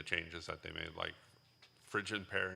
the changes that they made, like frigid pairing.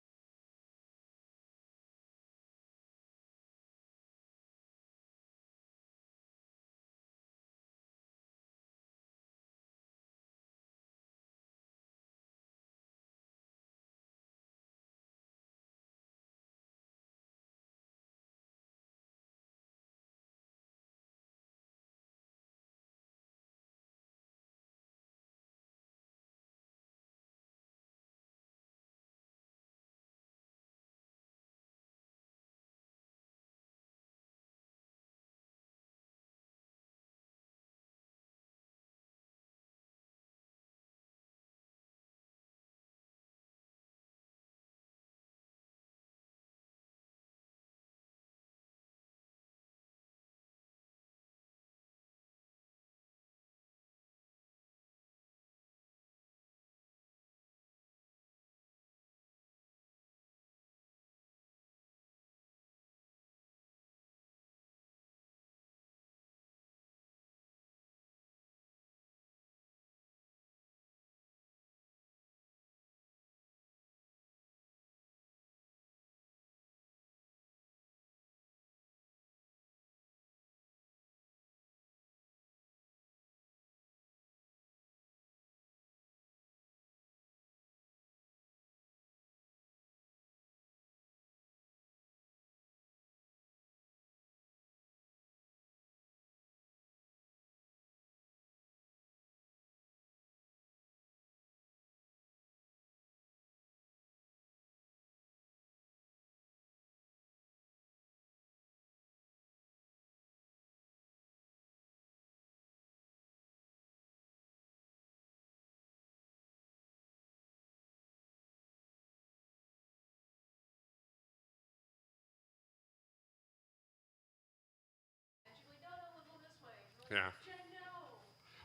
Yeah.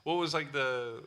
What was like the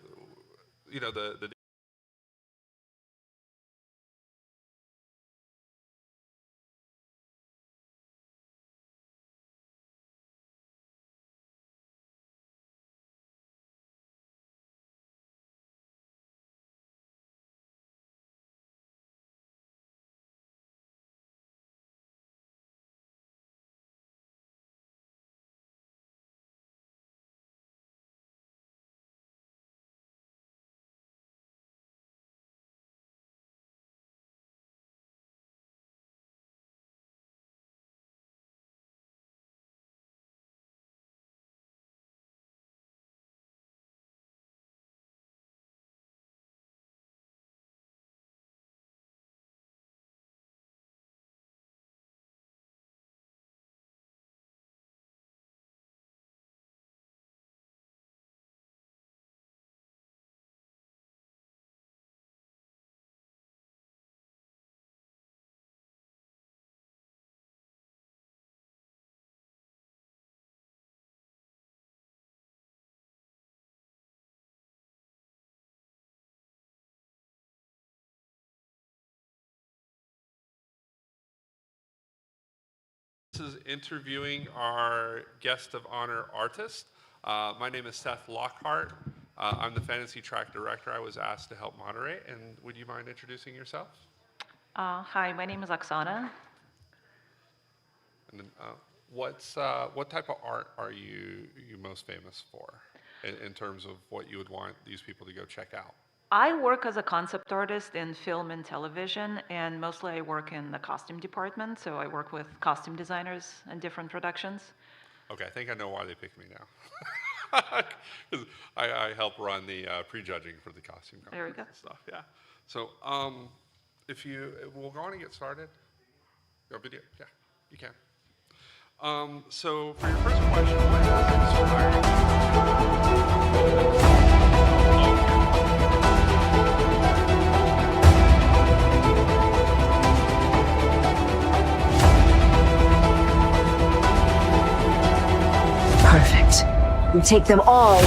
This is interviewing our guest of honor artist. My name is Seth Lockhart. I'm the fantasy track director. I was asked to help moderate, and would you mind introducing yourself? Hi, my name is Oksana. And then, what type of art are you most famous for, in terms of what you would want these people to go check out? I work as a concept artist in film and television, and mostly I work in the costume department, so I work with costume designers and different productions. Okay, I think I know why they picked me now. 'Cause I help run the prejudging for the costume There we go. and stuff. Yeah. So we'll go on and get started. Go video. Yeah, you can. So for your first question, what inspired you? Perfect. We take them all.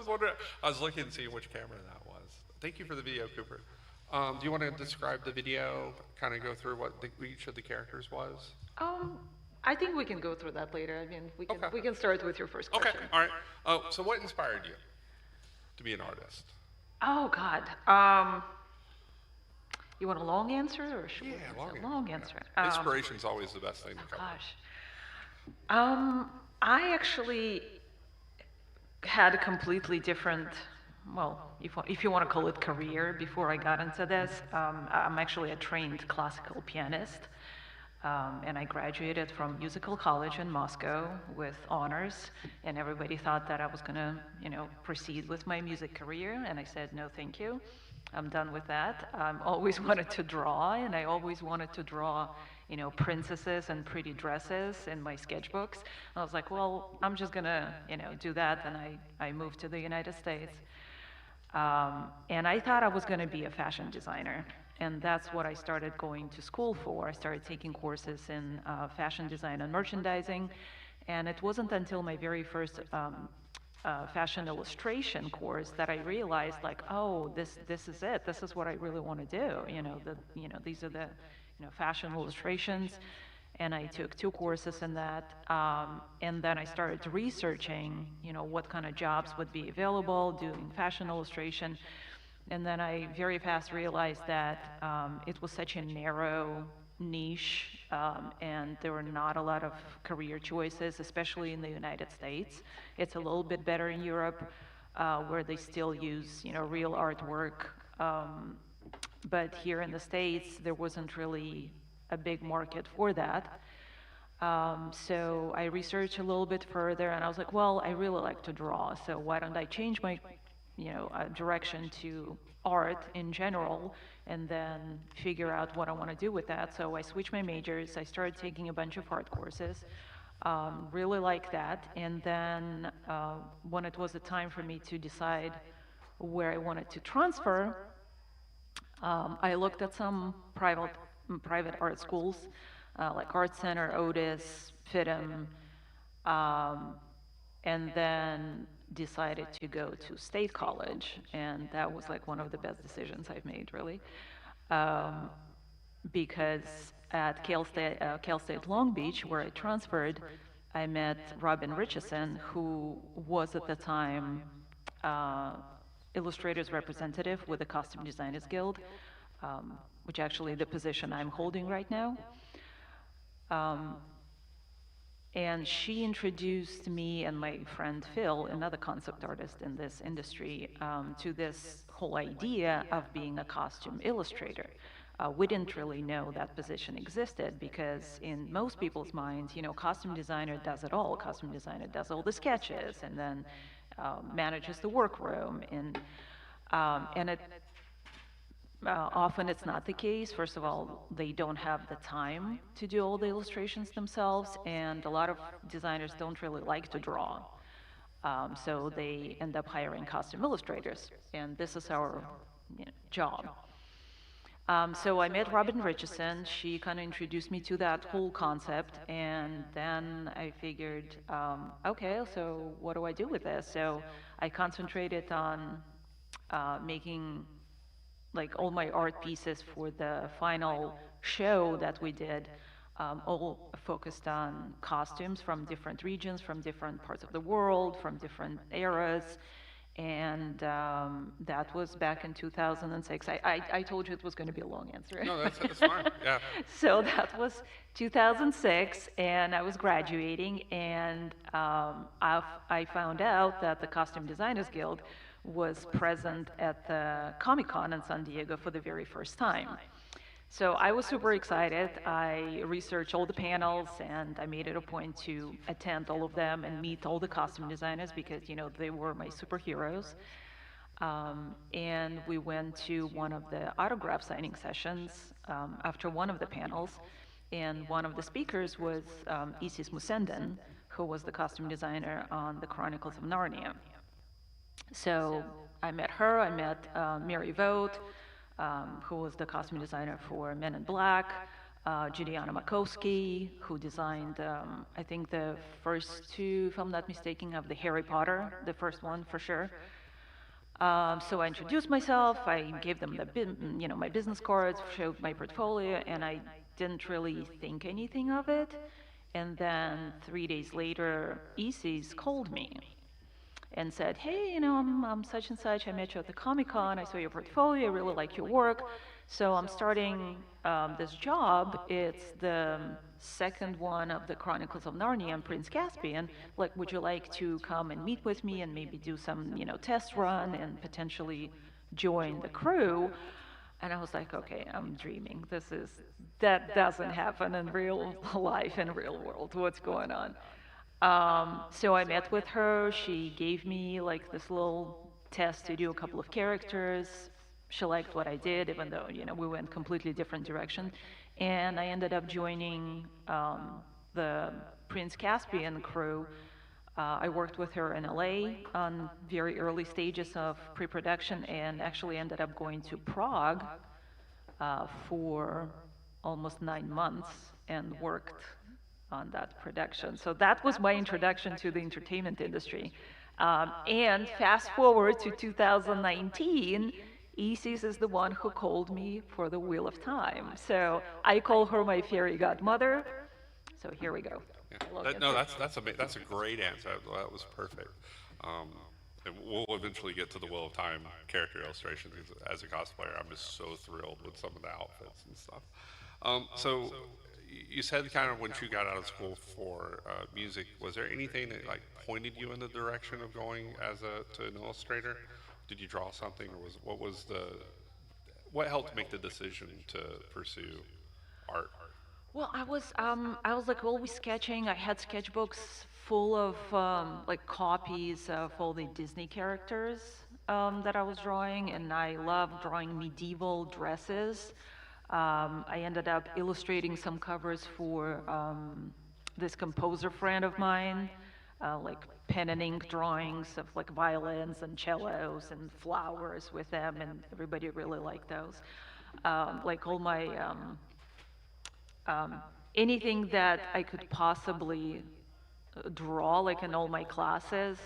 wondering. I was looking and seeing which camera that was. Thank you for the video, Cooper. Do you want to describe the video? Kind of go through what each of the characters was. Um, I think we can go through that later. I mean, Okay. we can start with your first Okay. question. All right. Oh, so what inspired you to be an artist? Oh God. You want a long answer or a short Yeah, answer? long Long answer. Inspiration's always the best thing to come. Gosh. I actually had a completely different, well, if you want to call it career before I got into this. I'm actually a trained classical pianist, and I graduated from musical college in Moscow with honors, and everybody thought that I was going to, proceed with my music career, and I said, no, thank you. I'm done with that. I always wanted to draw, and I always wanted to draw, princesses and pretty dresses in my sketchbooks. I was like, well, I'm just gonna, do that. And I moved to the United States. And I thought I was gonna be a fashion designer. And that's what I started going to school for. I started taking courses in fashion design and merchandising. And it wasn't until my very first fashion illustration course that I realized, like, oh, this is it. This is what I really want to do. These are the fashion illustrations, and I took 2 courses in that, and then I started researching, what kind of jobs would be available doing fashion illustration, and then I very fast realized that it was such a narrow niche, and there were not a lot of career choices, especially in the United States. It's a little bit better in Europe, where they still use, real artwork. But here in the States, there wasn't really a big market for that. So I researched a little bit further, and I was like, well, I really like to draw, so why don't I change my, direction to art in general, and then figure out what I want to do with that. So I switched my majors. I started taking a bunch of art courses. Really liked that, and then when it was the time for me to decide where I wanted to transfer, I looked at some private art schools, like Art Center, Otis, FITM, and then decided to go to State College, and that was like one of the best decisions I've made, really, because at Cal State Long Beach, where I transferred, I met Robin Richardson, who was at the time illustrators representative with the Costume Designers Guild, which actually the position I'm holding right now. And she introduced me and my friend Phil, another concept artist in this industry, to this whole idea of being a costume illustrator. We didn't really know that position existed because in most people's minds, costume designer does it all. Costume designer does all the sketches and then manages the workroom. And often it's not the case. First of all, they don't have the time to do all the illustrations themselves, and a lot of designers don't really like to draw. So they end up hiring costume illustrators, and this is our job. So I met Robin Richardson. She kind of introduced me to that whole concept, and then I figured, okay, so what do I do with this? So I concentrated on making like all my art pieces for the final show that we did, all focused on costumes from different regions, from different parts of the world, from different eras. And that was back in 2006. I told you it was going to be a long answer. No, that's fine. Yeah. So that was 2006, and I was graduating, and I found out that the Costume Designers Guild was present at the Comic-Con in San Diego for the very first time. So I was super excited. I researched all the panels, and I made it a point to attend all of them and meet all the costume designers because, they were my superheroes. And we went to one of the autograph signing sessions after one of the panels, and one of the speakers was Isis Musenden, who was the costume designer on the Chronicles of Narnia. So I met her. I met Mary Vogt, who was the costume designer for Men in Black, Juliana Makowski, who designed, I think, the first 2, if I'm not mistaken, of the Harry Potter, the first one for sure. So I introduced myself. I gave them my business cards, showed my portfolio, and I didn't really think anything of it. And then 3 days later, ECs called me and said, "Hey, I'm such and such. I met you at the Comic Con. I saw your portfolio. I really like your work. So I'm starting this job. It's the second one of the Chronicles of Narnia and Prince Caspian. Like, would you like to come and meet with me and maybe do some, test run and potentially join the crew?" And I was like, okay, I'm dreaming. That doesn't happen in real life, in real world. What's going on? So I met with her. She gave me like this little test to do a couple of characters. She liked what I did, even though, we went completely different direction. And I ended up joining the Prince Caspian crew. I worked with her in LA on very early stages of pre-production and actually ended up going to Prague for almost 9 months and worked on that production. So that was my introduction to the entertainment industry. And fast forward to 2019, Isis is the one who called me for the Wheel of Time. So I call her my fairy godmother. So here we go. Yeah. Hello, No, Kelsey. that's a great answer. That was perfect. Um, and we'll eventually get to the Will of Time character illustrations. As a cosplayer, I'm just so thrilled with some of the outfits and stuff. So you said kind of once you got out of school for music, was there anything that like pointed you in the direction of going as to an illustrator? Did you draw something, or what helped make the decision to pursue art? Well, I was like always sketching. I had sketchbooks full of like copies of all the Disney characters that I was drawing, and I love drawing medieval dresses. I ended up illustrating some covers for this composer friend of mine, like pen and ink drawings of like violins and cellos and flowers with them, and everybody really liked those. Like all my um, anything that I could possibly draw, like in all my classes,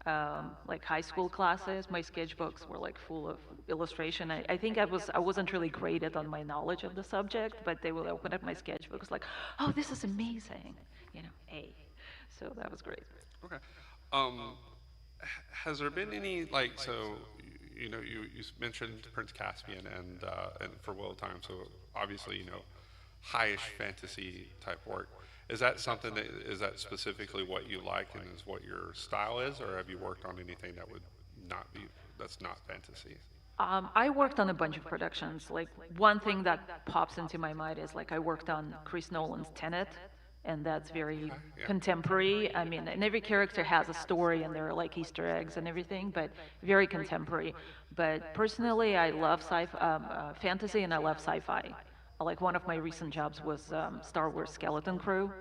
like high school classes, my sketchbooks were like full of illustration. I think I wasn't really graded on my knowledge of the subject, but they would open up my sketchbooks like, oh, this is amazing, A. So that was great. Okay. Um, has there been any like you mentioned Prince Caspian and for Will of Time, so obviously highish fantasy type work. Is that something that is that specifically what you like and is what your style is, or have you worked on anything that would not be that's not fantasy? I worked on a bunch of productions. Like one thing that pops into my mind is like I worked on Chris Nolan's Tenet, and that's very Okay, yeah. contemporary. I mean, and every character has a story, and there are like Easter eggs and everything, but very contemporary. But personally, I love fantasy, and I love sci-fi. Like one of my recent jobs was Star Wars Skeleton Crew,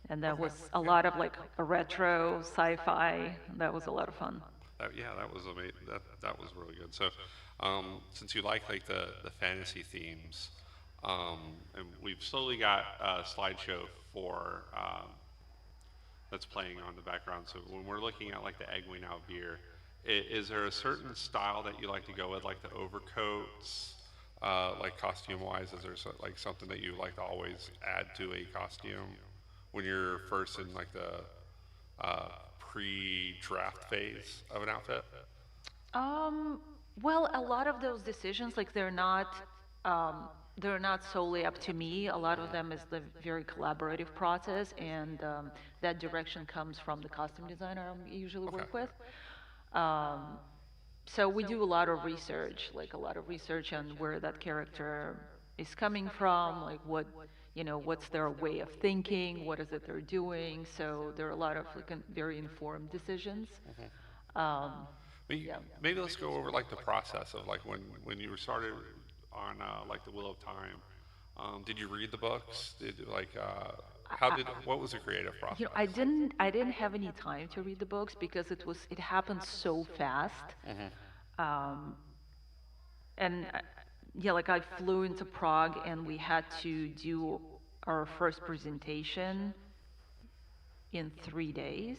and that Okay. was a Yeah. lot of like a retro sci-fi. That was a lot of fun. Yeah, that was amazing. That was really good. So, since you like the fantasy themes, and we've slowly got a slideshow for that's playing on the background. So when we're looking at like the Egwene out beer, is there a certain style that you like to go with, like the overcoats, like costume wise? Is there like something that you like to always add to a costume when you're first in like the uh, pre-draft phase of an outfit? Um, well, a lot of those decisions, like they're not solely up to me. A lot of them is the very collaborative process, and that direction comes from the costume designer I usually Okay. work with. Um, so we do a lot of research, like a lot of research on where that character is coming from, like what's their way of thinking, what is it they're doing. So there are a lot of like very informed decisions. Um, Maybe, yeah. maybe let's go over like the process of like when you were started on like the Wheel of Time. Did you read the books? Did like how I, did what was the creative process? I didn't have any time to read the books because it happened so fast. Hmm. Um, and yeah, like I flew into Prague and we had to do our first presentation in 3 days.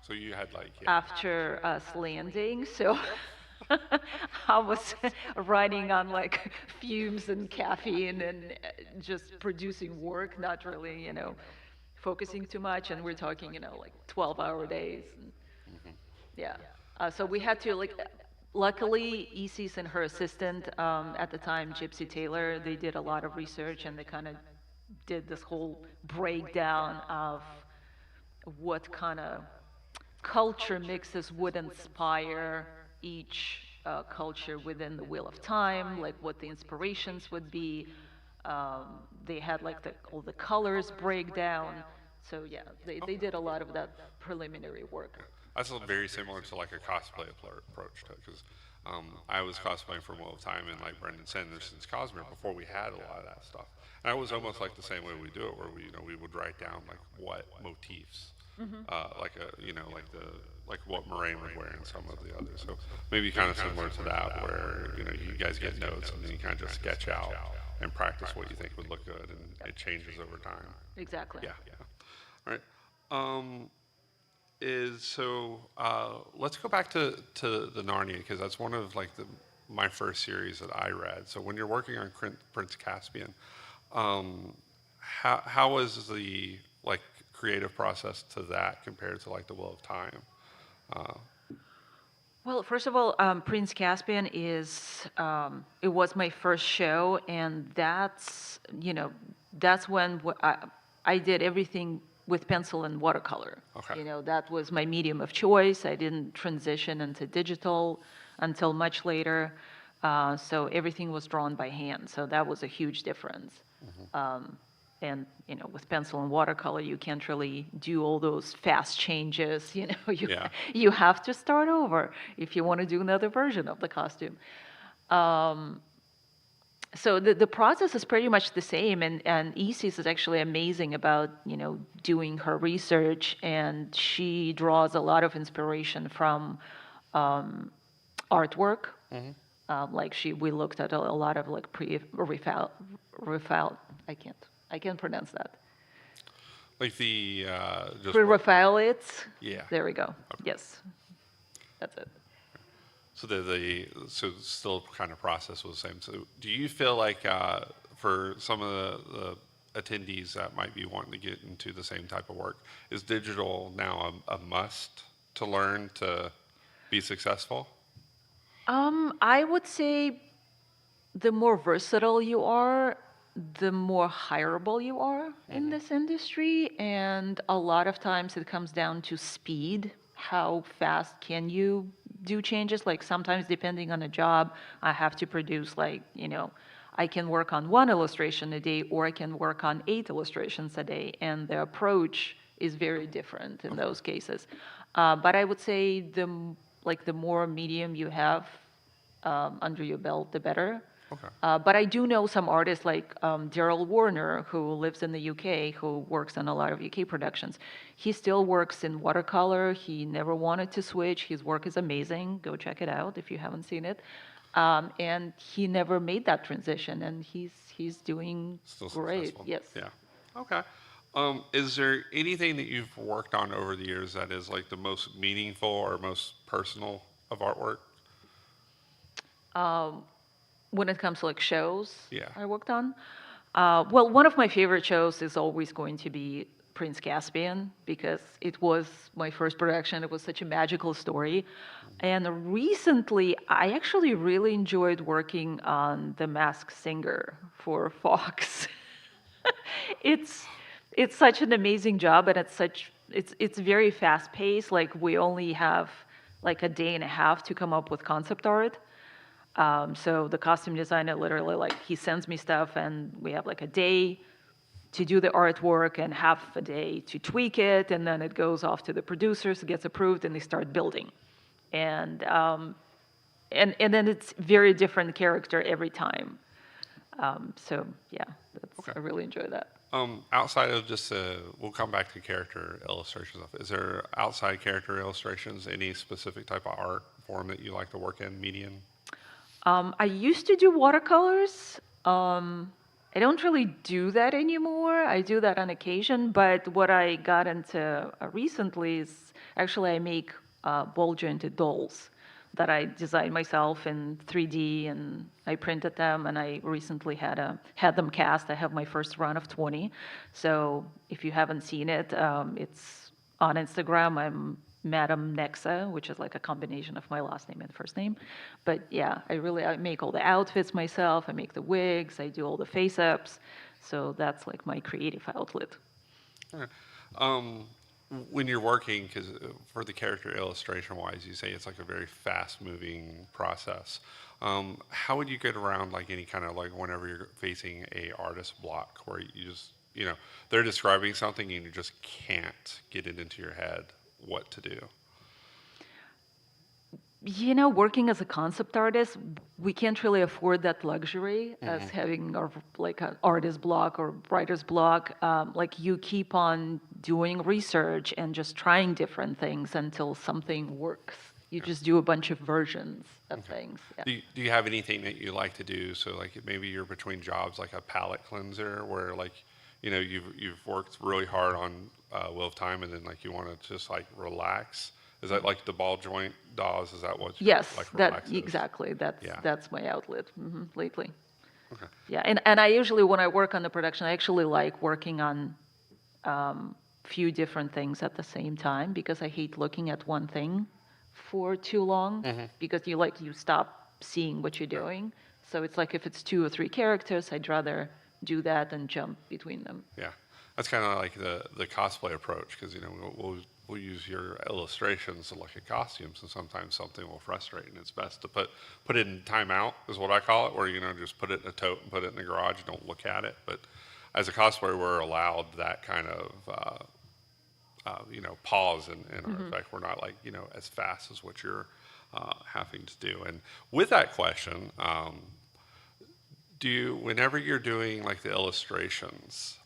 So you had like, yeah. after us landing. So I was running on like fumes and caffeine and just producing work, not really, focusing too much. And we're talking, like 12-hour days. And yeah. So we had to like, luckily, Isis and her assistant at the time, Gypsy Taylor, they did a lot of research and they kind of did this whole breakdown of what kind of culture mixes would inspire each culture within the Wheel of Time, like what the inspirations would be. They had like all the colors breakdown. So yeah, they did a lot of that preliminary work. That's very similar to like a cosplay approach to it, because I was cosplaying for Wheel of Time and like Brendan Sanderson's Cosmere before we had a lot of that stuff. And I was almost like the same way we do it, where we would write down like what motifs, like like what Moraine would wear and some of the others. So maybe kind of similar to that, where you guys get notes and then you kind of just sketch out and practice what you think would look good, and it changes over time. Exactly. Yeah, yeah. All right. Let's go back to the Narnia, because that's one of like my first series that I read. So when you're working on Prince Caspian, how was the like creative process to that compared to like the Wheel of Time? Well, first of all, Prince Caspian it was my first show, and that's when I did everything with pencil and watercolor. Okay. That was my medium of choice. I didn't transition into digital until much later. So everything was drawn by hand. So that was a huge difference. And with pencil and watercolor, you can't really do all those fast changes. Yeah. You have to start over if you want to do another version of the costume. So the process is pretty much the same, and Isis is actually amazing about doing her research, and she draws a lot of inspiration from artwork. Like we looked at a lot of like Raphael. I can't pronounce that. Like the just Pre-Raphaelites. Yeah. There we go. Yes, that's it. So so still kind of process was the same. So do you feel like for some of the attendees that might be wanting to get into the same type of work, is digital now a must to learn to be successful? I would say the more versatile you are, the more hireable you are in this industry. And a lot of times it comes down to speed. How fast can you do changes? Like sometimes, depending on a job, I have to produce I can work on one illustration a day, or I can work on 8 illustrations a day. And the approach is very different in those cases. But I would say the more medium you have under your belt, the better. Okay. But I do know some artists like Daryl Warner, who lives in the UK, who works on a lot of UK productions. He still works in watercolor. He never wanted to switch. His work is amazing. Go check it out if you haven't seen it. And he never made that transition, and he's doing Still great. successful. Yes. Yeah. Okay. Is there anything that you've worked on over the years that is like the most meaningful or most personal of artwork? When it comes to like shows Yeah. I worked on, well, one of my favorite shows is always going to be Prince Caspian, because it was my first production. It was such a magical story. And recently, I actually really enjoyed working on The Masked Singer for Fox. it's it's such an amazing job, and it's very fast paced. Like we only have like a day and a half to come up with concept art. So the costume designer literally, like, he sends me stuff, and we have like a day to do the artwork and half a day to tweak it, and then it goes off to the producers, it gets approved, and they start building. And then it's very different character every time. So yeah, Okay. I really enjoy that. Outside of just we'll come back to character illustrations. Is there outside character illustrations, any specific type of art form that you like to work in, medium? I used to do watercolors. I don't really do that anymore. I do that on occasion, but what I got into recently is Actually, I make ball jointed dolls that I designed myself in 3D, and I printed them, and I recently had them cast. I have my first run of 20. So if you haven't seen it, it's on Instagram. I'm Madam Nexa, which is like a combination of my last name and first name. But yeah, I make all the outfits myself. I make the wigs. I do all the face ups. So that's like my creative outlet. Okay. Um, when you're working, because for the character illustration wise, you say it's like a very fast moving process. How would you get around like any kind of like whenever you're facing a artist block where you just, they're describing something and you just can't get it into your head what to do? Working as a concept artist, we can't really afford that luxury as having like an artist block or writer's block. Like you keep on doing research and just trying different things until something works. You just do a bunch of versions of things. Yeah. Do you have anything that you like to do? So like maybe you're between jobs, like a palette cleanser, where like you've worked really hard on Wheel of Time, and then like you want to just like relax. Is that like the ball joint dolls? Is that what Yes, like that relaxes? exactly. Yeah. That's my outlet lately. Okay. Yeah, and I usually when I work on the production, I actually like working on few different things at the same time because I hate looking at one thing for too long because you stop seeing what you're doing. So it's like if it's two or three characters, I'd rather do that and jump between them. Yeah, that's kind of like the cosplay approach because we'll use your illustrations to look at costumes, and sometimes something will frustrate, and it's best to put it in timeout is what I call it, where just put it in a tote and put it in the garage, don't look at it. But as a cosplayer, we're allowed that kind of pause in our effect. We're not like as fast as what you're having to do. And with that question, whenever you're doing like the illustrations,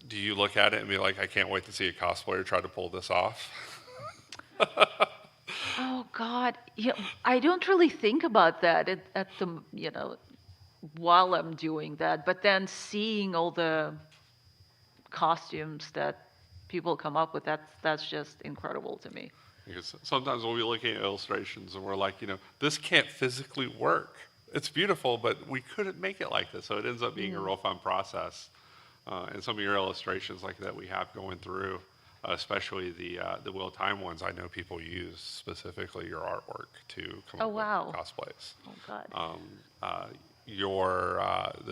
do you look at it and be like, I can't wait to see a cosplayer try to pull this off? Oh God, yeah, I don't really think about that at the while I'm doing that, but then seeing all the costumes that people come up with, that's just incredible to me. Because sometimes we'll be looking at illustrations and we're like, this can't physically work. It's beautiful, but we couldn't make it like this. So it ends up being a real fun process. And some of your illustrations like that we have going through, especially the Wheel of Time ones, I know people use specifically your artwork to come up wow. with cosplays. Oh God.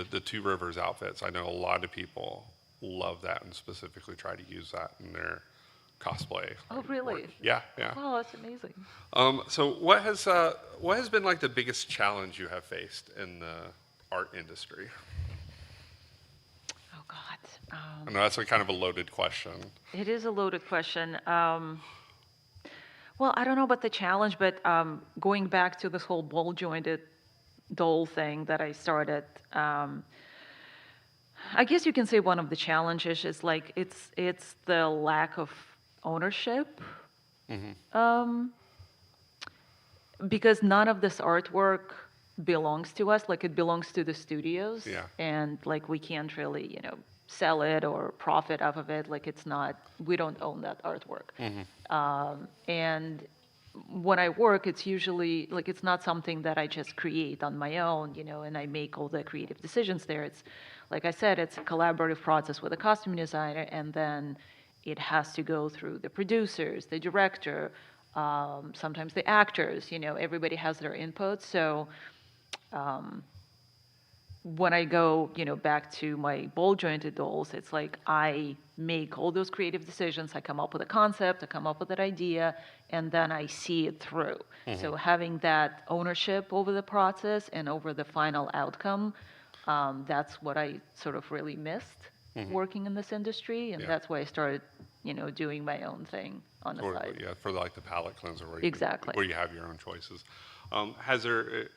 The Two Rivers outfits, I know a lot of people love that and specifically try to use that in their cosplay. Oh really? Work. Yeah, yeah. Oh, that's amazing. So what has been like the biggest challenge you have faced in the art industry? Oh God. I know that's kind of a loaded question. It is a loaded question. Well, I don't know about the challenge, but going back to this whole ball jointed doll thing that I started, I guess you can say one of the challenges is like it's the lack of ownership. Because none of this artwork belongs to us, like it belongs to the studios. Yeah. And like we can't really, sell it or profit off of it. Like we don't own that artwork. And when I work, it's usually like it's not something that I just create on my own, and I make all the creative decisions there. It's like I said, it's a collaborative process with a costume designer, and then it has to go through the producers, the director, sometimes the actors. Everybody has their input. So when I go, back to my ball jointed dolls, it's like I make all those creative decisions. I come up with a concept, I come up with an idea, and then I see it through. So having that ownership over the process and over the final outcome, that's what I sort of really missed working in this industry, and that's why I started, doing my own thing on the side. Yeah, for like the palette cleanser where Exactly. where you have your own choices. Has there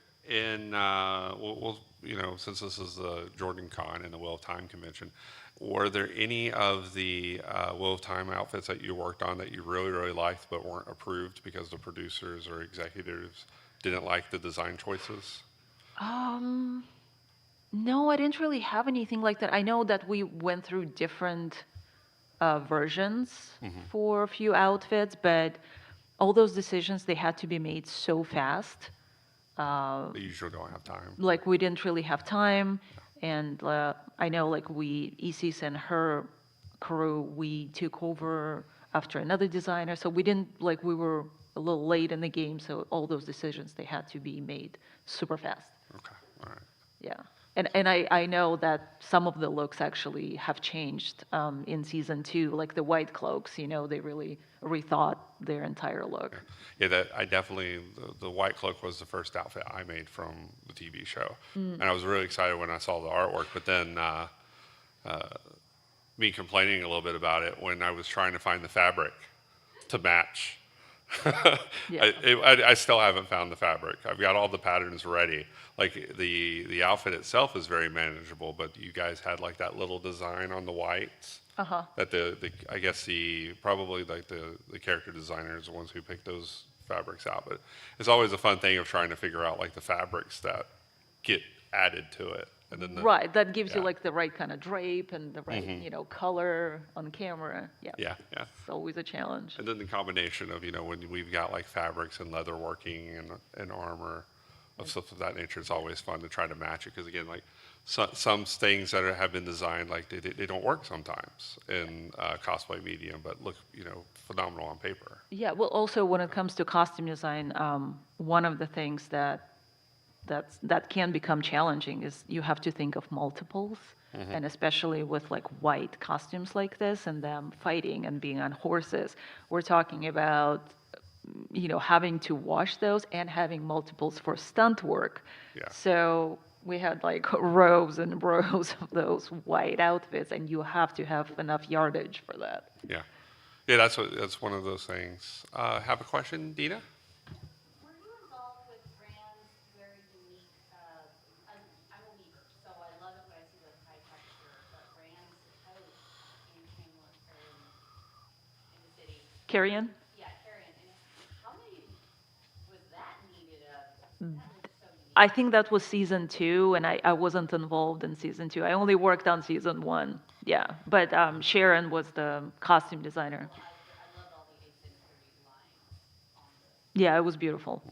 since this is the Jordan Con and the Wheel of Time convention, were there any of the Wheel of Time outfits that you worked on that you really, really liked but weren't approved because the producers or executives didn't like the design choices? No, I didn't really have anything like that. I know that we went through different versions for a few outfits, but all those decisions, they had to be made so fast. They usually don't have time. Like we didn't really have time, and I know like Isis and her crew, we took over after another designer, so we didn't like we were a little late in the game, so all those decisions they had to be made super fast. Okay, all right. Yeah. And I know that some of the looks actually have changed in season 2, like the white cloaks, they really rethought their entire look. Yeah, that I definitely the white cloak was the first outfit I made from the TV show, and I was really excited when I saw the artwork. But then me complaining a little bit about it when I was trying to find the fabric to match. Yeah. I still haven't found the fabric. I've got all the patterns ready. Like the outfit itself is very manageable, but you guys had like that little design on the whites. Uh-huh. That the I guess probably like the character designers, the ones who pick those fabrics out. But it's always a fun thing of trying to figure out like the fabrics that get added to it, and then Right, that gives you yeah. like the right kind of drape and the right, color on camera. Yeah. Yeah, yeah. It's always a challenge. And then the combination of, when we've got like fabrics and leather working and armor of stuff of that nature, it's always fun to try to match it. Because again, like some things that have been designed, like they don't work sometimes in cosplay medium, but look, phenomenal on paper. Yeah, well, also when it comes to costume design, one of the things that can become challenging is you have to think of multiples, and especially with like white costumes like this and them fighting and being on horses, we're talking about having to wash those and having multiples for stunt work. Yeah. So we had like rows and rows of those white outfits, and you have to have enough yardage for that. Yeah. Yeah, that's one of those things. Have a question, Dina? Were you involved with brands very unique? I'm a weaver, so I love it when I see like high texture, but brands coat in Chamberlain or in the city. Carrion? Yeah, Carrion. And how many was that needed of? That looks so unique. I think that was season 2, and I wasn't involved in season 2. I only worked on season 1. Yeah, but Sharon was the costume designer. I loved all the asynchronous lines on Yeah, it was beautiful.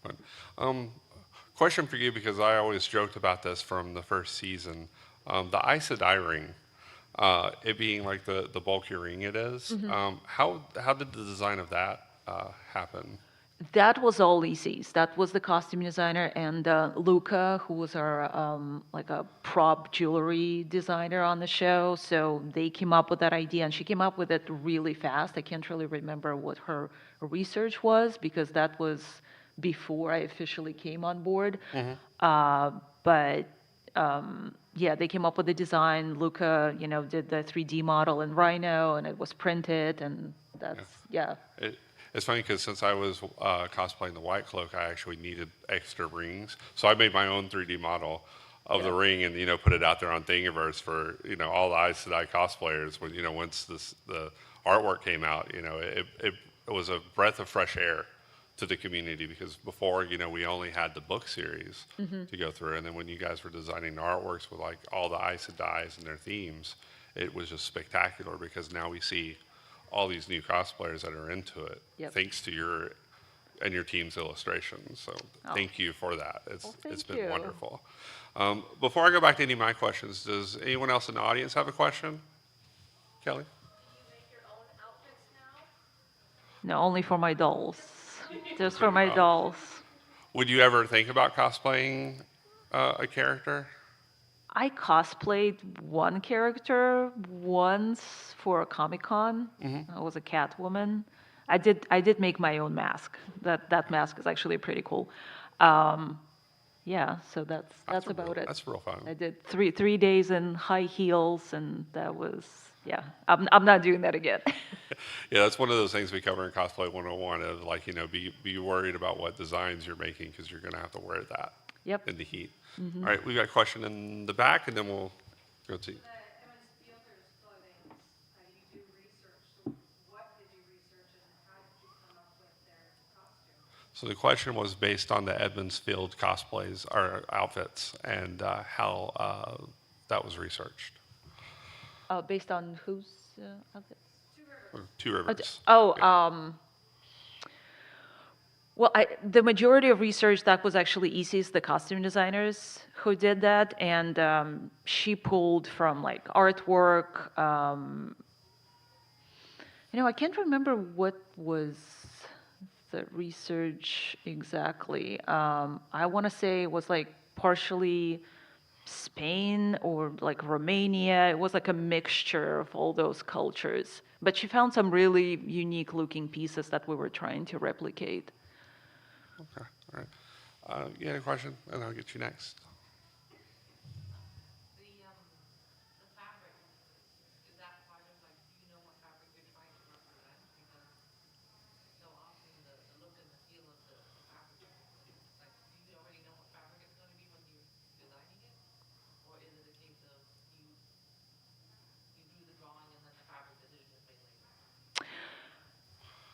But, question for you, because I always joked about this from the first season. The Aes Sedai ring, it being like the bulkier ring it is, how did the design of that happen? That was all Isis. That was the costume designer, and Luca, who was our like a prop jewelry designer on the show. So they came up with that idea, and she came up with it really fast. I can't really remember what her research was because that was before I officially came on board. But yeah, they came up with the design. Luca, did the 3D model in Rhino, and it was printed, and that's yeah. It's funny because since I was cosplaying the White Cloak, I actually needed extra rings. So I made my own 3D model of the ring and, put it out there on Thingiverse for, all the Aes Sedai cosplayers. When, once the artwork came out, it was a breath of fresh air to the community because before, we only had the book series to go through. And then when you guys were designing the artworks with like all the Aes Sedais and their themes, it was just spectacular because now we see all these new cosplayers that are into it, Yep. thanks to your team's illustrations. So thank you for that. It's thank been you. wonderful. Before I go back to any of my questions, does anyone else in the audience have a question? Kelly? No, only for my dolls. Just for my dolls. Would you ever think about cosplaying a character? I cosplayed one character once for a Comic-Con. I was a Catwoman. I did make my own mask. That mask is actually pretty cool. Yeah, so that's about it. That's real fun. I did three days in high heels, and that was yeah. I'm not doing that again. Yeah, that's one of those things we cover in Cosplay 101 of like, be worried about what designs you're making because you're going to have to wear that Yep. in the heat. All right, we got a question in the back and then we'll go to. So the question was based on the Edmonds Field cosplays or outfits and how that was researched. Based on whose Or Two Rivers. Oh, Yeah. well, the majority of research that was actually Isis, the costume designers, who did that, and she pulled from like artwork. I can't remember what was the research exactly. I want to say it was like partially Spain or like Romania. It was like a mixture of all those cultures. But she found some really unique looking pieces that we were trying to replicate. Okay. All right. You had a question, and I'll get you next. The fabric, is that part of like, do you know what fabric you're trying to represent? Because so often the look and the feel of the fabric is like, do you already know what fabric it's going to be when you're designing it? Or is it a case of you do the drawing and then the fabric decision is made later?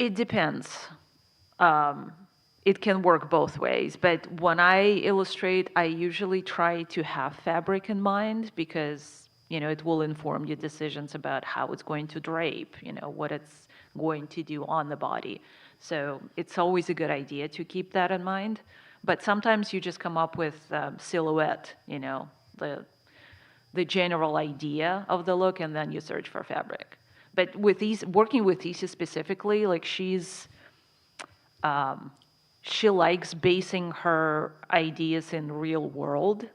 It depends. Um, it can work both ways, but when I illustrate, I usually try to have fabric in mind because, it will inform your decisions about how it's going to drape, what it's going to do on the body. So it's always a good idea to keep that in mind. But sometimes you just come up with silhouette, the general idea of the look, and then you search for fabric. But with these, working with Thesis specifically, like she likes basing her ideas in real world.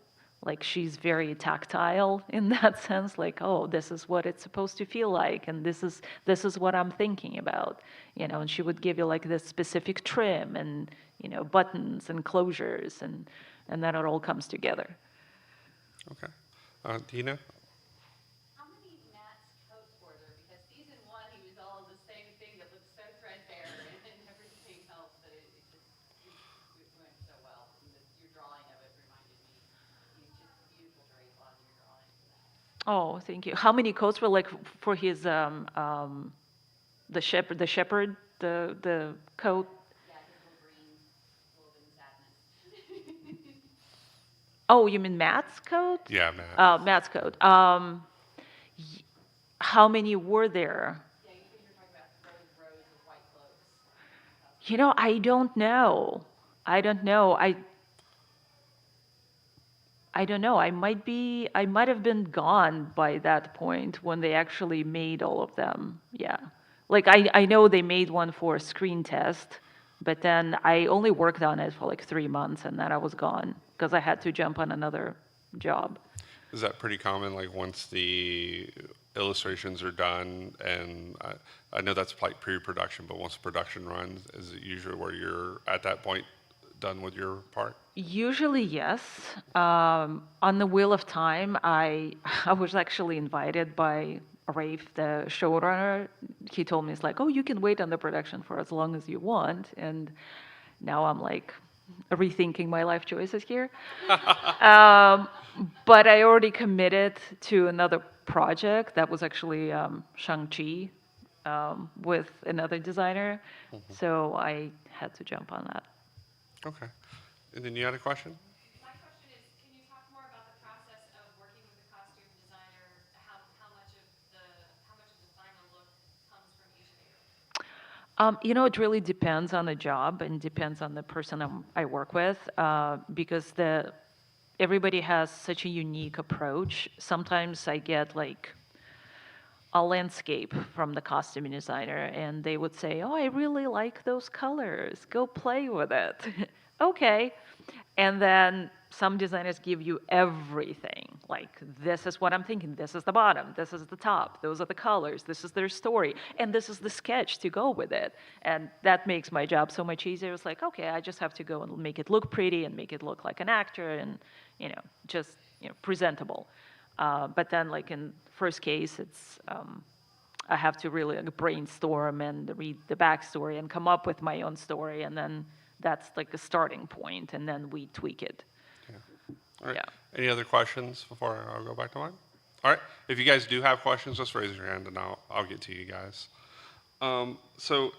Like she's very tactile in that sense. Like, oh, this is what it's supposed to feel like, and this is what I'm thinking about. And she would give you like this specific trim and buttons and closures, and then it all comes together. Okay. Dina? How many Matt's coats were there? Because season one, he was all the same thing that looked so threadbare and everything else, but it went so well. And your drawing of it reminded me, just beautiful drape on your drawing for that. Oh, thank you. How many coats were like for his the shepherd the coat? Yeah, his little green, little bit of sadness. Oh, you mean Matt's coat? Yeah, Matt. Matt's coat. How many were there? Yeah, you guys were talking about rows of white cloaks. I don't know. I don't know. I don't know. I might have been gone by that point when they actually made all of them. Yeah. Like I know they made one for a screen test, but then I only worked on it for like 3 months and then I was gone because I had to jump on another job. Is that pretty common? Like once the illustrations are done, and I know that's like pre-production, but once production runs, is it usually where you're at that point done with your part? Usually, yes. On the Wheel of Time, I was actually invited by Rafe, the showrunner. He told me, it's like, oh, you can wait on the production for as long as you want. And now I'm like rethinking my life choices here. But I already committed to another project that was actually Shang-Chi with another designer. So I had to jump on that. Okay. And then you had a question? My question is, can you talk more about the process of working with a costume designer? How much of the final look comes from each of you? It really depends on the job and depends on the person I work with because everybody has such a unique approach. Sometimes I get like a landscape from the costume designer and they would say, oh, I really like those colors. Go play with it. Okay. And then some designers give you everything. Like, this is what I'm thinking. This is the bottom. This is the top. Those are the colors. This is their story. And this is the sketch to go with it. And that makes my job so much easier. It's like, okay, I just have to go and make it look pretty and make it look like an actor and, just, presentable. But then, like in first case, it's I have to really like, brainstorm and read the backstory and come up with my own story, and then that's like a starting point, and then we tweak it. All right. Yeah. Any other questions before I go back to mine? All right. If you guys do have questions, just raise your hand and I'll get to you guys. So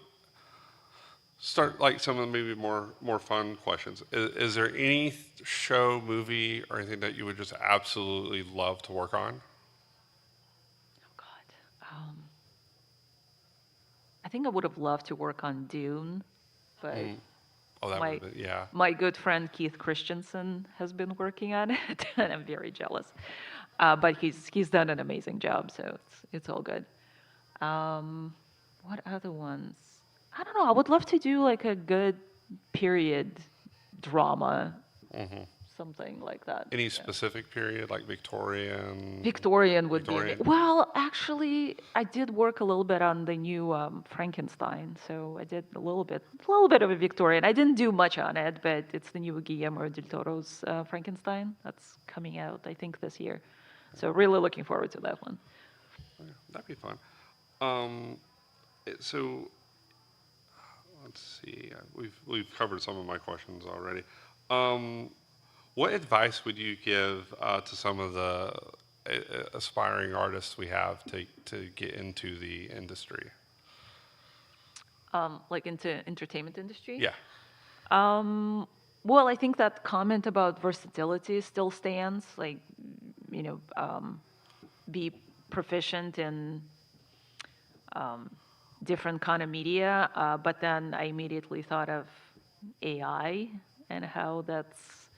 start like some of the maybe more fun questions. Is there any show, movie, or anything that you would just absolutely love to work on? Oh God. think I would have loved to work on Dune, but Oh, that would my have been, yeah. my good friend Keith Christensen has been working on it, and I'm very jealous. But he's done an amazing job, so it's all good. What other ones? I don't know. I would love to do like a good period drama, something like that. Any Yeah. specific period, like Victorian? Victorian would be Victorian? well, actually, I did work a little bit on the new Frankenstein, so I did a little bit of a Victorian. I didn't do much on it, but it's the new Guillermo del Toro's Frankenstein that's coming out, I think, this year. So really looking forward to that one. That'd be fun. Um, so let's see. We've covered some of my questions already. Um, what advice would you give to some of the aspiring artists we have to get into the industry? Like into entertainment industry. Yeah. Well, I think that comment about versatility still stands. Like, you know, be proficient in different kind of media. But then I immediately thought of AI and how that's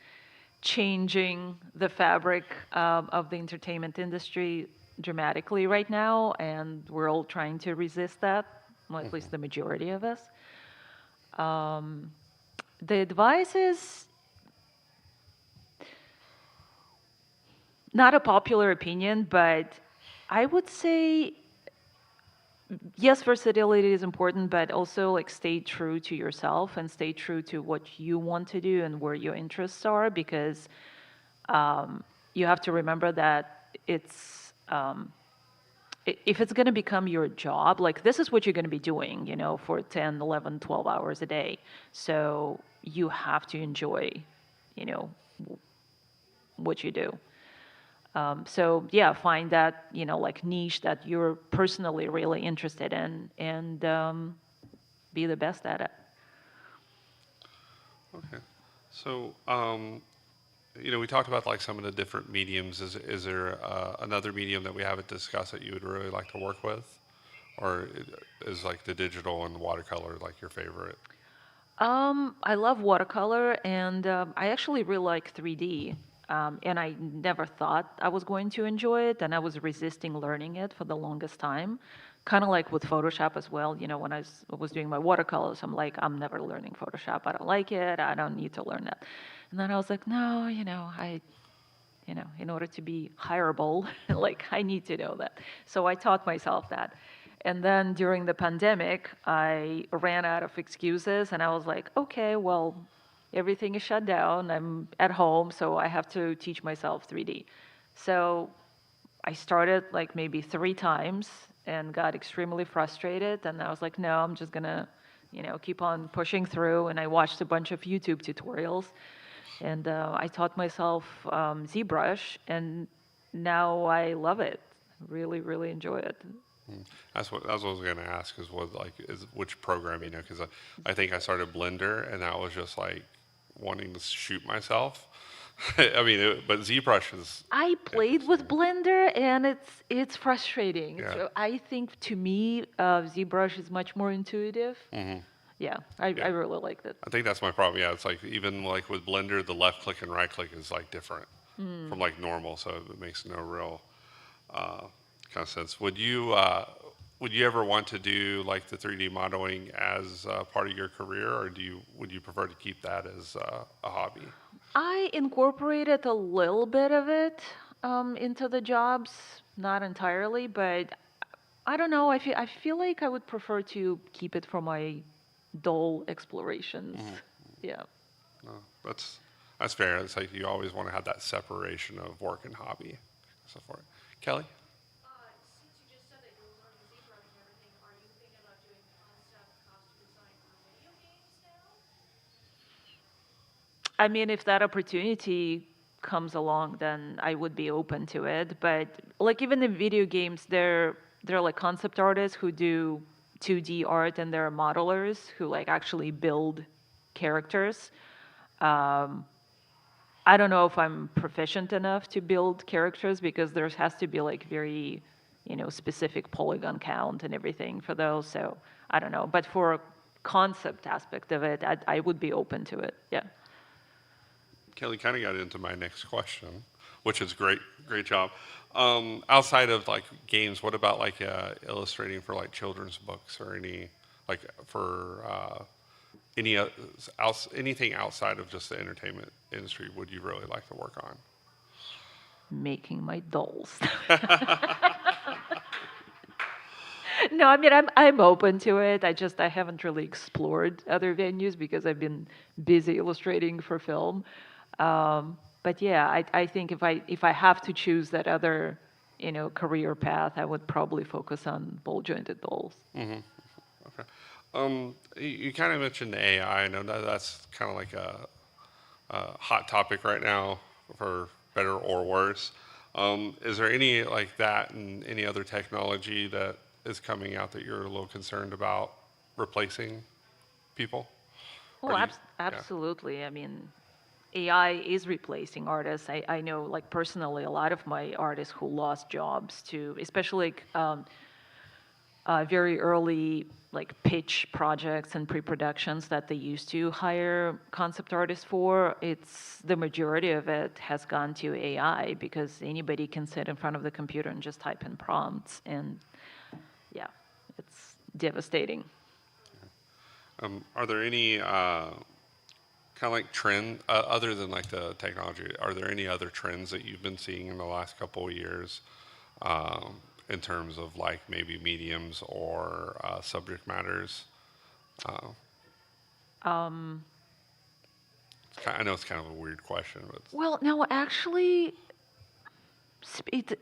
changing the fabric of the entertainment industry dramatically right now, and we're all trying to resist that. Well, at least the majority of us. The advice is not a popular opinion, but I would say yes, versatility is important, but also like stay true to yourself and stay true to what you want to do and where your interests are, because you have to remember that if it's going to become your job, like this is what you're going to be doing, you know, for 10, 11, 12 hours a day. So you have to enjoy, you know, what you do. So yeah, find that, you know, like niche that you're personally really interested in, and be the best at it. Okay. So, we talked about like some of the different mediums. Is there another medium that we haven't discussed that you would really like to work with, or is like the digital and the watercolor like your favorite? I love watercolor, and I actually really like 3D. And I never thought I was going to enjoy it, and I was resisting learning it for the longest time. Kind of like with Photoshop as well. You know, when I was doing my watercolors, I'm like, I'm never learning Photoshop. I don't like it. I don't need to learn that. And then I was like, no, in order to be hireable, like I need to know that. So I taught myself that. And then during the pandemic, I ran out of excuses and I was like, okay, well, everything is shut down. I'm at home, so I have to teach myself 3D. So I started like maybe 3 times and got extremely frustrated. And I was like, no, I'm just gonna, keep on pushing through. And I watched a bunch of YouTube tutorials, and I taught myself ZBrush, and now I love it. Really, really enjoy it. That's what I was going to ask is which program, because I think I started Blender and that was just like wanting to shoot myself. I mean, but ZBrush is I played with Blender, and it's frustrating. Yeah. So I think to me, ZBrush is much more intuitive. Yeah, I Yeah. really liked it. I think that's my problem. Yeah, it's like even like with Blender, the left click and right click is like different from like normal, so it makes no real kind of sense. Would you ever want to do like the 3D modeling as part of your career, or would you prefer to keep that as a hobby? I incorporated a little bit of it into the jobs, not entirely, but I don't know. I feel like I would prefer to keep it for my dull explorations. Yeah. No, that's fair. It's like you always want to have that separation of work and hobby. So for it, Kelly. Since you just said that you're learning ZBrush and everything, are you thinking about doing concept costume design for video games now? I mean, if that opportunity comes along, then I would be open to it. But like even in video games, there are like concept artists who do 2D art, and there are modelers who like actually build characters. I don't know if I'm proficient enough to build characters because there has to be like very specific polygon count and everything for those. So I don't know. But for a concept aspect of it, I would be open to it. Yeah. Kelly kind of got into my next question, which is great, great job. Outside of like games, what about like illustrating for like children's books or any like for any anything outside of just the entertainment industry would you really like to work on? Making my dolls. No, I mean I'm open to it. I haven't really explored other venues because I've been busy illustrating for film. But yeah, I think if I have to choose that other career path, I would probably focus on ball jointed dolls. Okay. You kind of mentioned AI. I know that's kind of like a hot topic right now, for better or worse. Is there any like that and any other technology that is coming out that you're a little concerned about replacing people? Or Oh, do you, yeah. absolutely. I mean, AI is replacing artists. I know, like personally, a lot of my artists who lost jobs to, especially like, very early like pitch projects and pre-productions that they used to hire concept artists for. It's the majority of it has gone to AI because anybody can sit in front of the computer and just type in prompts, and yeah, it's devastating. Are there any kind of like trend other than like the technology? Are there any other trends that you've been seeing in the last couple of years in terms of like maybe mediums or subject matters? Uh, I know it's kind of a weird question, but Well, no, actually,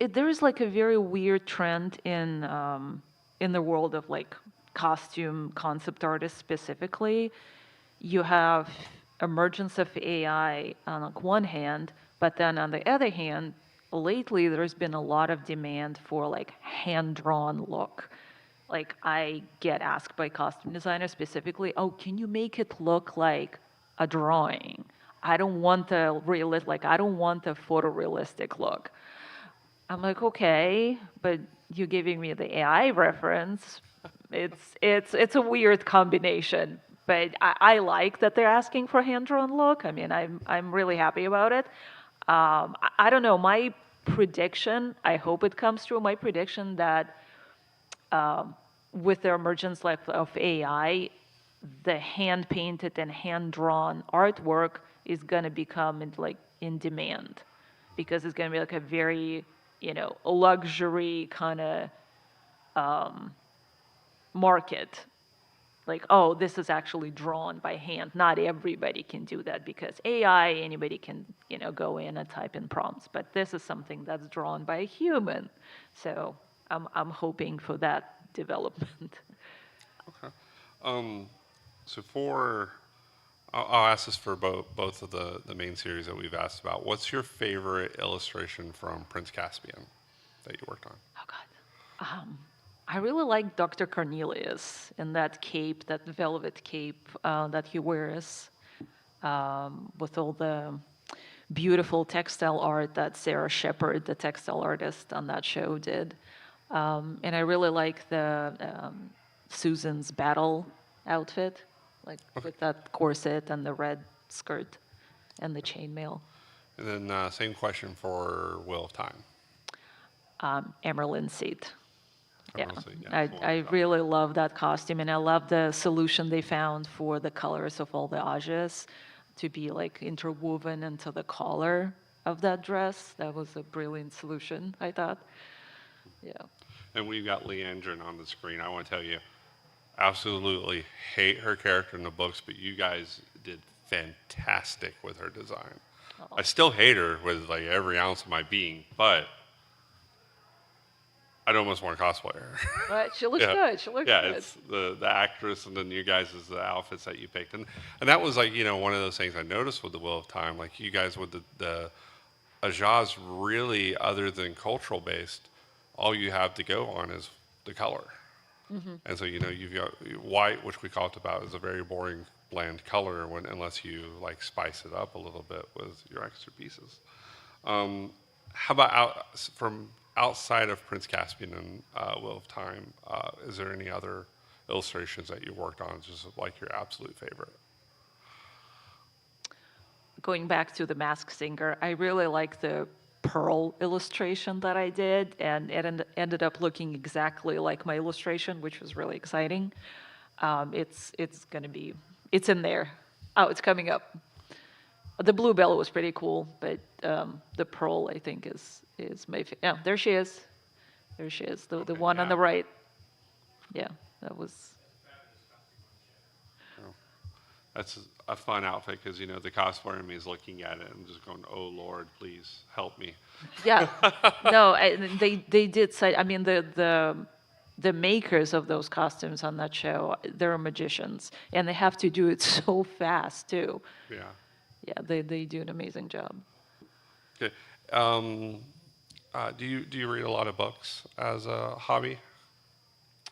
there is like a very weird trend in the world of like costume concept artists specifically. You have emergence of AI on like one hand, but then on the other hand, lately there's been a lot of demand for like hand-drawn look. Like I get asked by costume designers specifically, "Oh, can you make it look like a drawing? I don't want I don't want a photorealistic look." I'm like, okay, but you're giving me the AI reference. It's a weird combination, but I like that they're asking for hand-drawn look. I mean, I'm really happy about it. I don't know. My prediction, I hope it comes true. My prediction that with the emergence of AI, the hand painted and hand drawn artwork is going to become in demand because it's going to be like a very luxury kind of market. Like, oh, this is actually drawn by hand. Not everybody can do that because AI, anybody can go in and type in prompts, but this is something that's drawn by a human. So I'm hoping for that development. okay. Um, so for I'll ask this for both of the main series that we've asked about. What's your favorite illustration from Prince Caspian that you worked on? Oh God. I really like Dr. Cornelius in that cape, that velvet cape that he wears, with all the beautiful textile art that Sarah Shepard, the textile artist on that show, did. And I really like the Susan's battle outfit, like with that corset and the red skirt and the chainmail. And then same question for Wheel of Time. Emerald seat. Yeah, Honestly, yeah, I, cool. I really love that costume, and I love the solution they found for the colors of all the ajas to be like interwoven into the collar of that dress. That was a brilliant solution, I thought. Yeah. And we've got Leandrin on the screen. I want to tell you, absolutely hate her character in the books, but you guys did fantastic with her design. I still hate her with like every ounce of my being, but I'd almost want to cosplay her. But she looks Yeah. good. She looks Yeah, good. it's the actress and then you guys' the outfits that you picked, and that was like one of those things I noticed with the Wheel of Time. Like you guys with the Ajaz, really, other than cultural based, all you have to go on is the color. And so you've got white, which we talked about, is a very boring, bland color unless you like spice it up a little bit with your extra pieces. how about from outside of Prince Caspian and Wheel of Time? Is there any other illustrations that you worked on, just like your absolute favorite? Going back to the Masked Singer, I really like the pearl illustration that I did, and it ended up looking exactly like my illustration, which was really exciting. It's gonna be, it's in there. Oh, it's coming up. The bluebell was pretty cool, but the pearl I think is my yeah. There she is. There she is. The one on yeah. the right. Yeah, that was. That's a fun outfit because the cosplayer in me is looking at it and just going, "Oh Lord, please help me." Yeah, no, they did say. I mean, the makers of those costumes on that show, they're magicians, and they have to do it so fast too. Yeah. Yeah, they do an amazing job. Okay. Do you read a lot of books as a hobby?